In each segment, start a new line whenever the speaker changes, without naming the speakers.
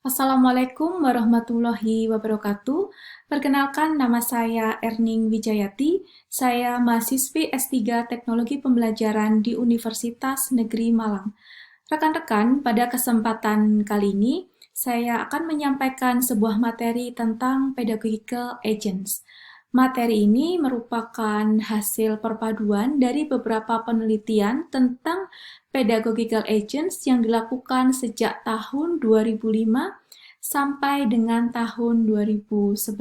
Assalamualaikum warahmatullahi wabarakatuh. Perkenalkan, nama saya Erning Wijayati. Saya mahasiswi S3 Teknologi Pembelajaran di Universitas Negeri Malang. Rekan-rekan, pada kesempatan kali ini, saya akan menyampaikan sebuah materi tentang pedagogical agents. Materi ini merupakan hasil perpaduan dari beberapa penelitian tentang pedagogical agents yang dilakukan sejak tahun 2005 sampai dengan tahun 2011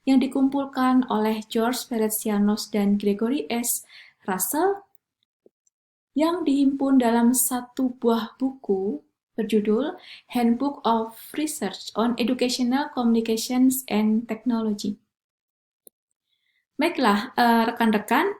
yang dikumpulkan oleh George Peretsianos dan Gregory S. Russell yang dihimpun dalam satu buah buku berjudul Handbook of Research on Educational Communications and Technology. Baiklah, rekan-rekan,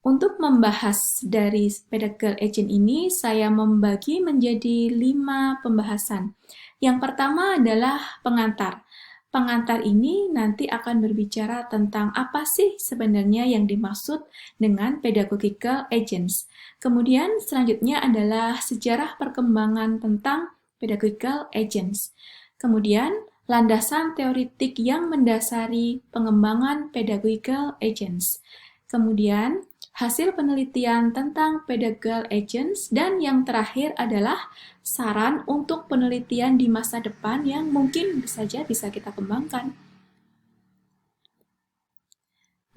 untuk membahas dari pedagogical agent ini, saya membagi menjadi 5 pembahasan. Yang pertama adalah pengantar. Pengantar ini nanti akan berbicara tentang apa sih sebenarnya yang dimaksud dengan pedagogical agents. Kemudian selanjutnya adalah sejarah perkembangan tentang pedagogical agents. Kemudian landasan teoritik yang mendasari pengembangan pedagogical agents. Kemudian, hasil penelitian tentang pedagogical agents, dan yang terakhir adalah saran untuk penelitian di masa depan yang mungkin saja bisa kita kembangkan.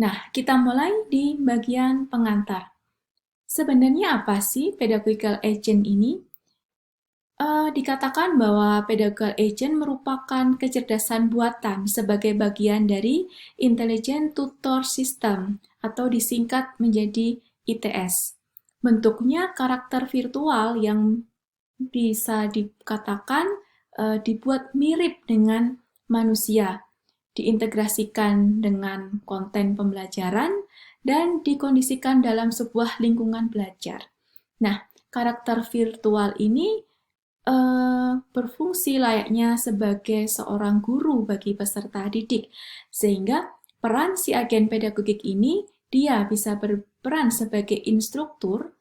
Nah, kita mulai di bagian pengantar. Sebenarnya apa sih pedagogical agent ini? Dikatakan bahwa pedagogical agent merupakan kecerdasan buatan sebagai bagian dari Intelligent Tutor System atau disingkat menjadi ITS. Bentuknya karakter virtual yang bisa dikatakan dibuat mirip dengan manusia, diintegrasikan dengan konten pembelajaran, dan dikondisikan dalam sebuah lingkungan belajar. Nah, karakter virtual ini berfungsi layaknya sebagai seorang guru bagi peserta didik, sehingga peran si agen pedagogik ini dia bisa berperan sebagai instruktur,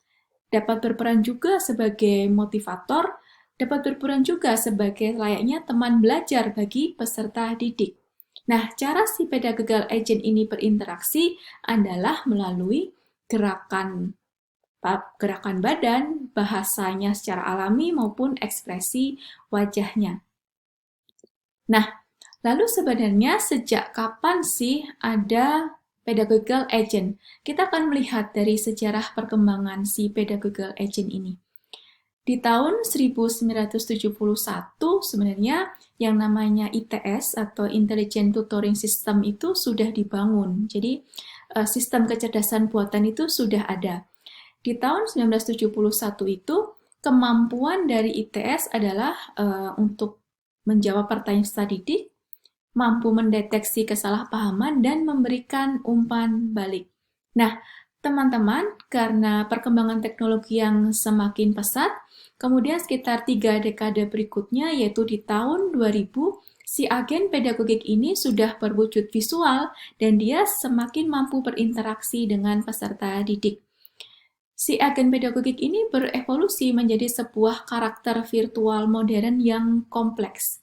dapat berperan juga sebagai motivator, dapat berperan juga sebagai layaknya teman belajar bagi peserta didik. Nah, cara si pedagogical agent ini berinteraksi adalah melalui gerakan badan, bahasanya secara alami maupun ekspresi wajahnya. Nah, lalu sebenarnya sejak kapan sih ada pedagogical agent? Kita akan melihat dari sejarah perkembangan si pedagogical agent ini. Di tahun 1971 sebenarnya yang namanya ITS atau Intelligent Tutoring System itu sudah dibangun. Jadi sistem kecerdasan buatan itu sudah ada. Di tahun 1971 itu, kemampuan dari ITS adalah untuk menjawab pertanyaan peserta didik, mampu mendeteksi kesalahpahaman, dan memberikan umpan balik. Nah, teman-teman, karena perkembangan teknologi yang semakin pesat, kemudian sekitar 3 dekade berikutnya, yaitu di tahun 2000, si agen pedagogik ini sudah berwujud visual dan dia semakin mampu berinteraksi dengan peserta didik. Si agen pedagogik ini berevolusi menjadi sebuah karakter virtual modern yang kompleks.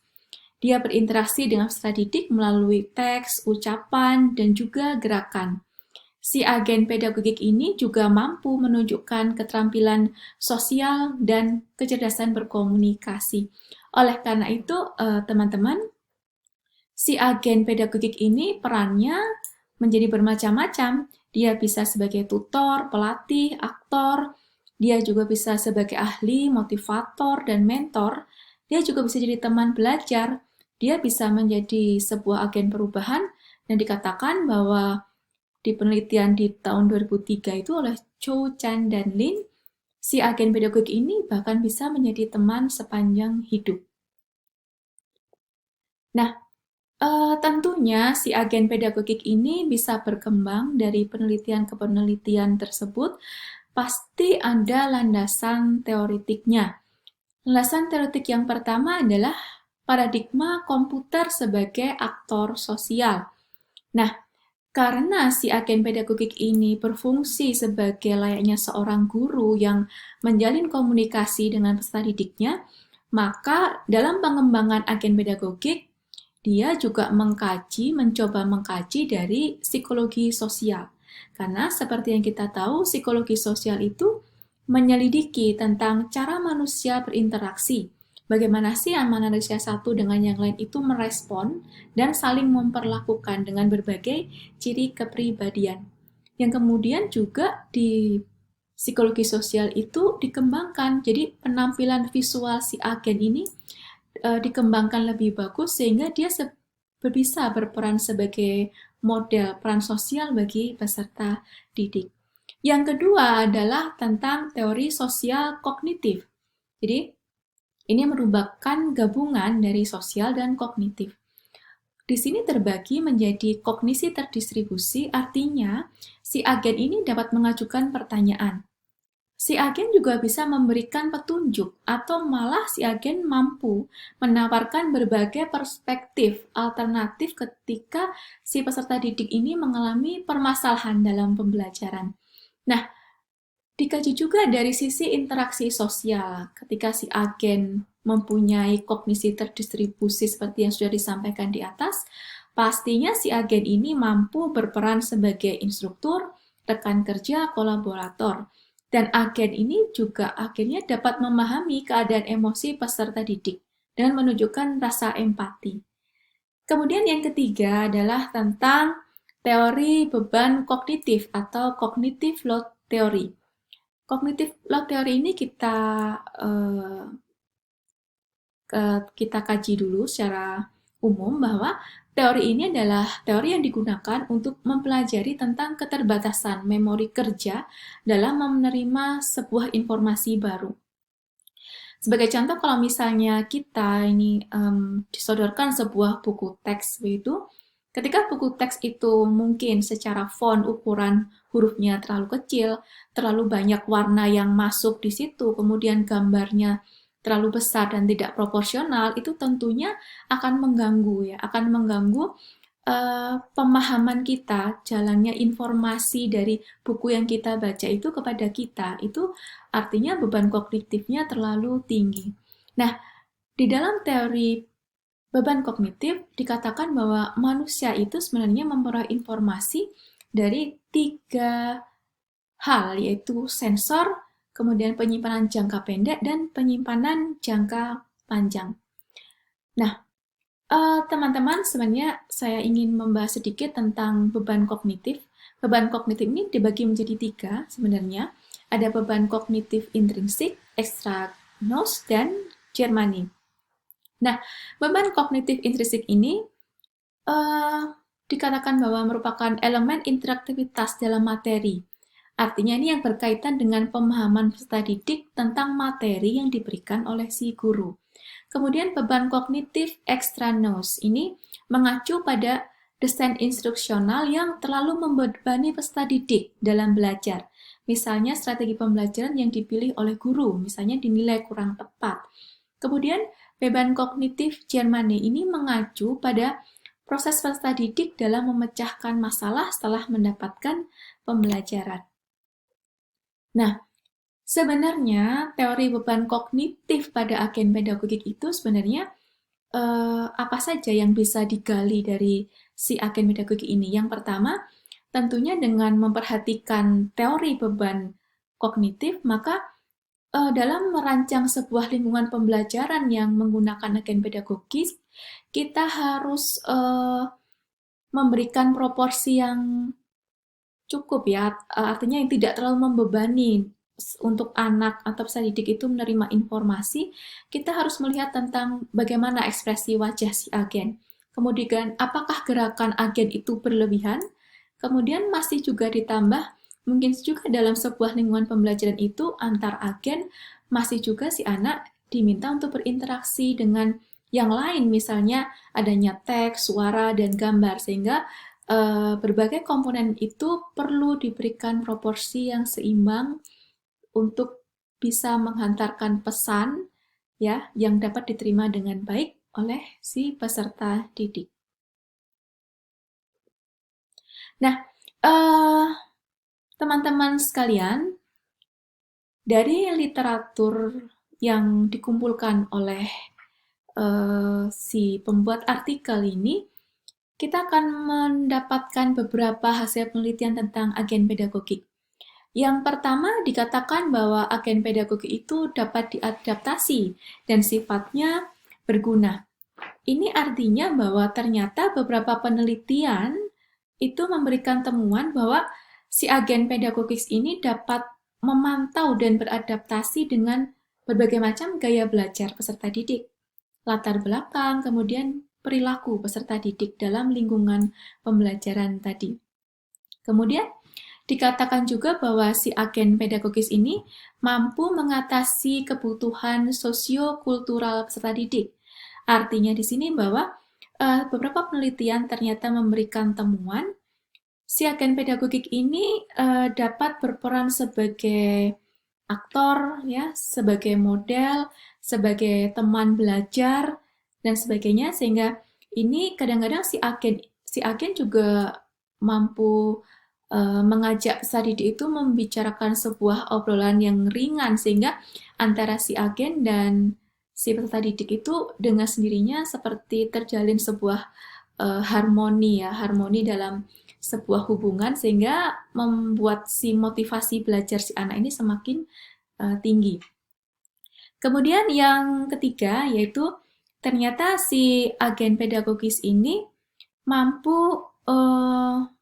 Dia berinteraksi dengan peserta didik melalui teks, ucapan, dan juga gerakan. Si agen pedagogik ini juga mampu menunjukkan keterampilan sosial dan kecerdasan berkomunikasi. Oleh karena itu, teman-teman, si agen pedagogik ini perannya menjadi bermacam-macam. Dia bisa sebagai tutor, pelatih, aktor, dia juga bisa sebagai ahli, motivator, dan mentor. Dia juga bisa jadi teman belajar. Dia bisa menjadi sebuah agen perubahan dan dikatakan bahwa di penelitian di tahun 2003 itu oleh Cho Chan dan Lin, si agen pedagogik ini bahkan bisa menjadi teman sepanjang hidup. Nah, tentunya si agen pedagogik ini bisa berkembang dari penelitian ke penelitian tersebut, pasti ada landasan teoretiknya. Landasan teoretik yang pertama adalah paradigma komputer sebagai aktor sosial. Nah, karena si agen pedagogik ini berfungsi sebagai layaknya seorang guru yang menjalin komunikasi dengan peserta didiknya, Maka dalam pengembangan agen pedagogik, dia juga mencoba mengkaji dari psikologi sosial. Karena seperti yang kita tahu, psikologi sosial itu menyelidiki tentang cara manusia berinteraksi. Bagaimana sih manusia satu dengan yang lain itu merespon dan saling memperlakukan dengan berbagai ciri kepribadian. Yang kemudian juga di psikologi sosial itu dikembangkan. Jadi penampilan visual si agen ini dikembangkan lebih bagus sehingga dia bisa berperan sebagai model peran sosial bagi peserta didik. Yang kedua adalah tentang teori sosial kognitif. Jadi, ini merupakan gabungan dari sosial dan kognitif. Di sini terbagi menjadi kognisi terdistribusi, artinya si agen ini dapat mengajukan pertanyaan. Si agen juga bisa memberikan petunjuk atau malah si agen mampu menawarkan berbagai perspektif alternatif ketika si peserta didik ini mengalami permasalahan dalam pembelajaran. Nah, dikaji juga dari sisi interaksi sosial. Ketika si agen mempunyai kognisi terdistribusi seperti yang sudah disampaikan di atas, pastinya si agen ini mampu berperan sebagai instruktur, rekan kerja, kolaborator. Dan agen ini juga akhirnya dapat memahami keadaan emosi peserta didik dan menunjukkan rasa empati. Kemudian yang ketiga adalah tentang teori beban kognitif atau cognitive load theory. Cognitive load theory ini eh, kita kaji dulu secara umum bahwa teori ini adalah teori yang digunakan untuk mempelajari tentang keterbatasan memori kerja dalam menerima sebuah informasi baru. Sebagai contoh, kalau misalnya kita ini disodorkan sebuah buku teks begitu, ketika buku teks itu mungkin secara font ukuran hurufnya terlalu kecil, terlalu banyak warna yang masuk di situ, kemudian gambarnya terlalu besar dan tidak proporsional, itu tentunya akan mengganggu ya, akan mengganggu pemahaman kita, jalannya informasi dari buku yang kita baca itu kepada kita, itu artinya beban kognitifnya terlalu tinggi. Nah, di dalam teori beban kognitif dikatakan bahwa manusia itu sebenarnya memperoleh informasi dari tiga hal, yaitu sensor, kemudian penyimpanan jangka pendek, dan penyimpanan jangka panjang. Nah, teman-teman, sebenarnya saya ingin membahas sedikit tentang beban kognitif. Beban kognitif ini dibagi menjadi tiga sebenarnya. Ada beban kognitif intrinsik, extraneous, dan Germani. Nah, beban kognitif intrinsik ini uh, dikatakan bahwa merupakan elemen interaktivitas dalam materi. Artinya ini yang berkaitan dengan pemahaman peserta didik tentang materi yang diberikan oleh si guru. Kemudian beban kognitif extraneous ini mengacu pada desain instruksional yang terlalu membebani peserta didik dalam belajar. Misalnya strategi pembelajaran yang dipilih oleh guru, misalnya dinilai kurang tepat. Kemudian beban kognitif Germani ini mengacu pada proses peserta didik dalam memecahkan masalah setelah mendapatkan pembelajaran. Nah, sebenarnya teori beban kognitif pada agen pedagogik itu sebenarnya apa saja yang bisa digali dari si agen pedagogik ini? Yang pertama, tentunya dengan memperhatikan teori beban kognitif, maka dalam merancang sebuah lingkungan pembelajaran yang menggunakan agen pedagogis, kita harus memberikan proporsi yang cukup ya, artinya yang tidak terlalu membebani untuk anak atau peserta didik itu menerima informasi, kita harus melihat tentang bagaimana ekspresi wajah si agen. Kemudian, apakah gerakan agen itu berlebihan? Kemudian masih juga ditambah, mungkin juga dalam sebuah lingkungan pembelajaran itu antar agen masih juga si anak diminta untuk berinteraksi dengan yang lain, misalnya adanya teks, suara, dan gambar, sehingga berbagai komponen itu perlu diberikan proporsi yang seimbang untuk bisa menghantarkan pesan ya yang dapat diterima dengan baik oleh si peserta didik. Nah, teman-teman sekalian, dari literatur yang dikumpulkan oleh si pembuat artikel ini, kita akan mendapatkan beberapa hasil penelitian tentang agen pedagogik. Yang pertama, dikatakan bahwa agen pedagogik itu dapat diadaptasi dan sifatnya berguna. Ini artinya bahwa ternyata beberapa penelitian itu memberikan temuan bahwa si agen pedagogis ini dapat memantau dan beradaptasi dengan berbagai macam gaya belajar peserta didik, latar belakang, kemudian perilaku peserta didik dalam lingkungan pembelajaran tadi. Kemudian dikatakan juga bahwa si agen pedagogis ini mampu mengatasi kebutuhan sosio-kultural peserta didik. Artinya di sini bahwa beberapa penelitian ternyata memberikan temuan si agen pedagogik ini dapat berperan sebagai aktor, ya, sebagai model, sebagai teman belajar dan sebagainya, sehingga ini kadang-kadang si agen juga mampu mengajak peserta didik itu membicarakan sebuah obrolan yang ringan, sehingga antara si agen dan si peserta didik itu dengan sendirinya seperti terjalin sebuah harmoni, ya, harmoni dalam sebuah hubungan, sehingga membuat si motivasi belajar si anak ini semakin tinggi. Kemudian yang ketiga yaitu ternyata si agen pedagogis ini mampu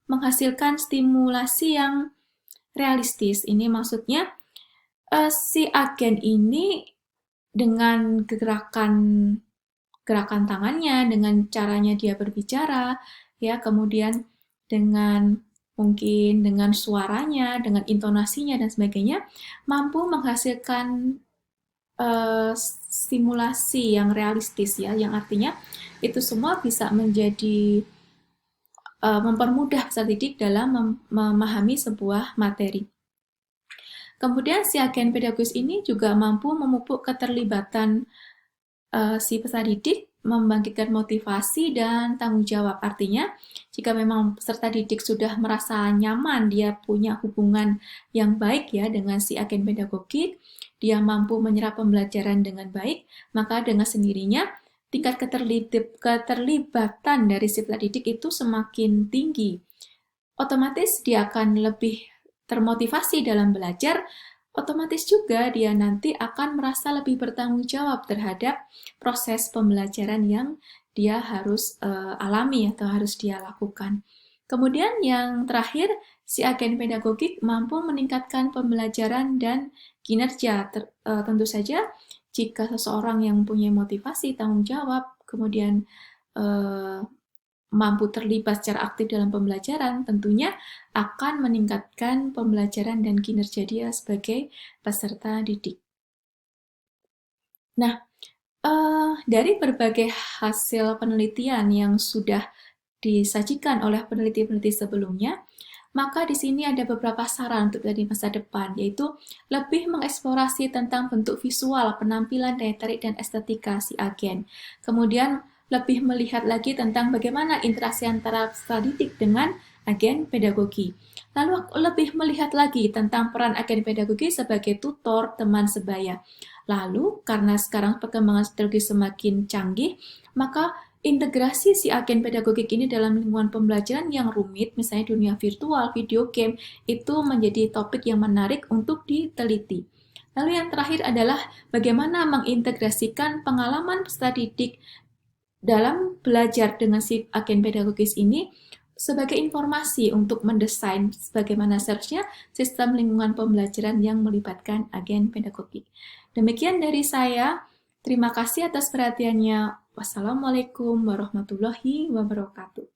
menghasilkan stimulasi yang realistis. Ini maksudnya si agen ini dengan gerakan tangannya, dengan caranya dia berbicara, ya, kemudian dengan mungkin dengan suaranya, dengan intonasinya dan sebagainya, mampu menghasilkan simulasi yang realistis, ya, yang artinya itu semua bisa menjadi mempermudah peserta didik dalam memahami sebuah materi. Kemudian si agen pedagogis ini juga mampu memupuk keterlibatan si peserta didik, membangkitkan motivasi dan tanggung jawab. Artinya, jika memang peserta didik sudah merasa nyaman, dia punya hubungan yang baik, ya, dengan si agen pedagogik, dia mampu menyerap pembelajaran dengan baik, maka dengan sendirinya tingkat keterlibatan dari si peserta didik itu semakin tinggi. Otomatis dia akan lebih termotivasi dalam belajar, otomatis juga dia nanti akan merasa lebih bertanggung jawab terhadap proses pembelajaran yang dia harus alami atau harus dia lakukan. Kemudian yang terakhir, si agen pedagogik mampu meningkatkan pembelajaran dan kinerja. Tentu saja jika seseorang yang punya motivasi, tanggung jawab, kemudian mampu terlibat secara aktif dalam pembelajaran, tentunya akan meningkatkan pembelajaran dan kinerja dia sebagai peserta didik. Nah, dari berbagai hasil penelitian yang sudah disajikan oleh peneliti-peneliti sebelumnya, maka di sini ada beberapa saran untuk dari masa depan, yaitu lebih mengeksplorasi tentang bentuk visual, penampilan, daya tarik, dan estetika si agen. Kemudian lebih melihat lagi tentang bagaimana interaksi antara peserta didik dengan agen pedagogi. Lalu lebih melihat lagi tentang peran agen pedagogi sebagai tutor, teman sebaya. Lalu, karena sekarang perkembangan teknologi semakin canggih, maka integrasi si agen pedagogik ini dalam lingkungan pembelajaran yang rumit, misalnya dunia virtual, video game, itu menjadi topik yang menarik untuk diteliti. Lalu yang terakhir adalah bagaimana mengintegrasikan pengalaman peserta didik dalam belajar dengan si agen pedagogis ini sebagai informasi untuk mendesain bagaimana seharusnya sistem lingkungan pembelajaran yang melibatkan agen pedagogik. Demikian dari saya. Terima kasih atas perhatiannya. Wassalamualaikum warahmatullahi wabarakatuh.